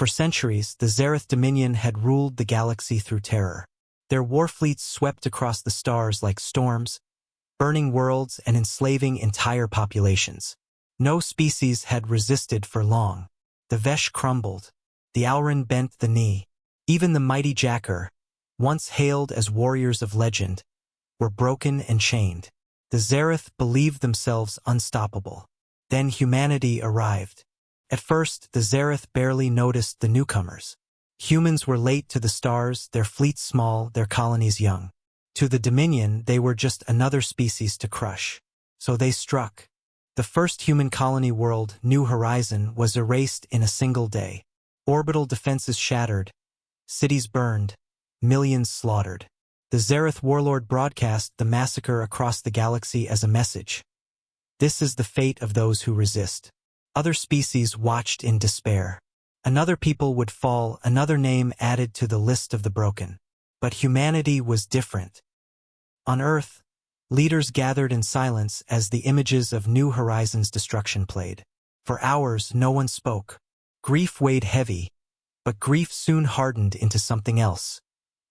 For centuries, the Zereth Dominion had ruled the galaxy through terror. Their war fleets swept across the stars like storms, burning worlds and enslaving entire populations. No species had resisted for long. The Vesh crumbled. The Alran bent the knee. Even the mighty Jackar, once hailed as warriors of legend, were broken and chained. The Zereth believed themselves unstoppable. Then humanity arrived. At first, the Zereth barely noticed the newcomers. Humans were late to the stars, their fleets small, their colonies young. To the Dominion, they were just another species to crush. So they struck. The first human colony world, New Horizon, was erased in a single day. Orbital defenses shattered. Cities burned. Millions slaughtered. The Zereth warlord broadcast the massacre across the galaxy as a message. This is the fate of those who resist. Other species watched in despair. Another people would fall, another name added to the list of the broken. But humanity was different. On Earth, leaders gathered in silence as the images of New Horizons' destruction played. For hours, no one spoke. Grief weighed heavy, but grief soon hardened into something else.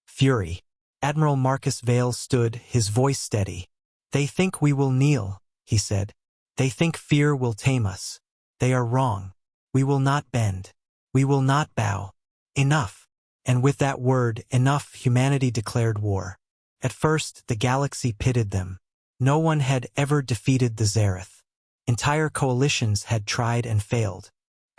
Fury. Admiral Marcus Vale stood, his voice steady. "They think we will kneel," he said. "They think fear will tame us. They are wrong. We will not bend. We will not bow. Enough." And with that word, enough, humanity declared war. At first, the galaxy pitted them. No one had ever defeated the Zereth. Entire coalitions had tried and failed.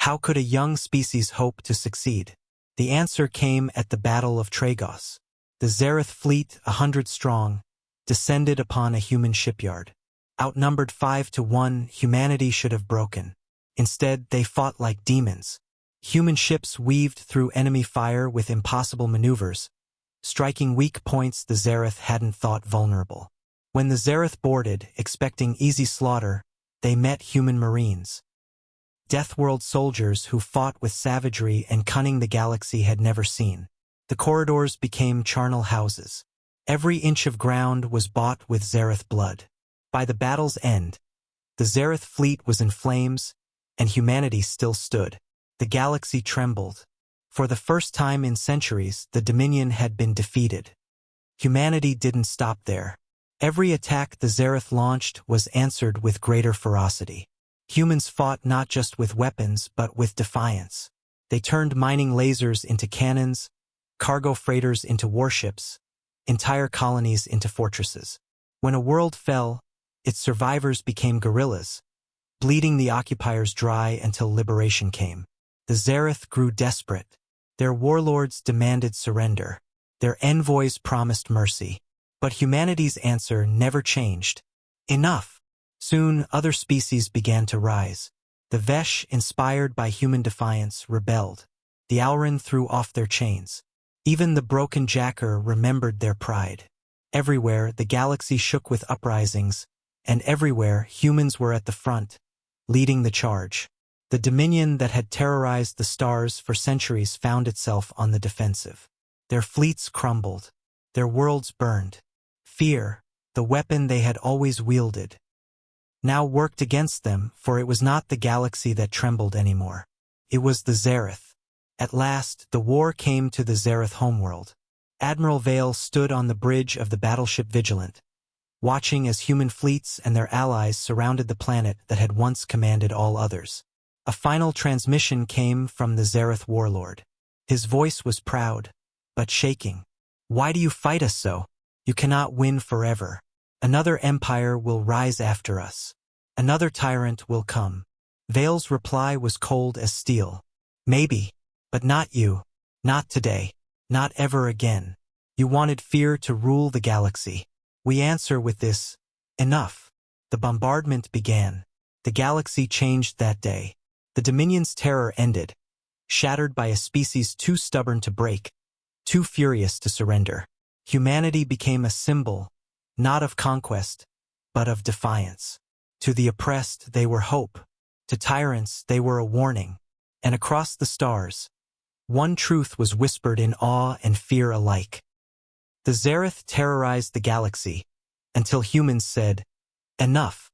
How could a young species hope to succeed? The answer came at the Battle of Tragos. The Zereth fleet, 100 strong, descended upon a human shipyard. Outnumbered 5-1, humanity should have broken. Instead, they fought like demons. Human ships weaved through enemy fire with impossible maneuvers, striking weak points the Zereth hadn't thought vulnerable. When the Zereth boarded, expecting easy slaughter, they met human marines. Deathworld soldiers who fought with savagery and cunning the galaxy had never seen. The corridors became charnel houses. Every inch of ground was bought with Zereth blood. By the battle's end, the Zereth fleet was in flames, and humanity still stood. The galaxy trembled. For the first time in centuries, the Dominion had been defeated. Humanity didn't stop there. Every attack the Zereth launched was answered with greater ferocity. Humans fought not just with weapons, but with defiance. They turned mining lasers into cannons, cargo freighters into warships, entire colonies into fortresses. When a world fell, its survivors became guerrillas, bleeding the occupiers dry until liberation came. The Zereth grew desperate. Their warlords demanded surrender. Their envoys promised mercy. But humanity's answer never changed. Enough. Soon, other species began to rise. The Vesh, inspired by human defiance, rebelled. The Alran threw off their chains. Even the broken Jackar remembered their pride. Everywhere, the galaxy shook with uprisings, and everywhere, humans were at the front, leading the charge. The Dominion that had terrorized the stars for centuries found itself on the defensive. Their fleets crumbled. Their worlds burned. Fear, the weapon they had always wielded, now worked against them, for it was not the galaxy that trembled anymore. It was the Zereth. At last, the war came to the Zereth homeworld. Admiral Vale stood on the bridge of the battleship Vigilant, watching as human fleets and their allies surrounded the planet that had once commanded all others. A final transmission came from the Zereth warlord. His voice was proud, but shaking. "Why do you fight us so? You cannot win forever. Another empire will rise after us. Another tyrant will come." Vale's reply was cold as steel. "Maybe, but not you. Not today. Not ever again. You wanted fear to rule the galaxy. We answer with this. Enough." The bombardment began. The galaxy changed that day. The Dominion's terror ended, shattered by a species too stubborn to break, too furious to surrender. Humanity became a symbol, not of conquest, but of defiance. To the oppressed, they were hope. To tyrants, they were a warning. And across the stars, one truth was whispered in awe and fear alike. The Zereth terrorized the galaxy, until humans said, "Enough."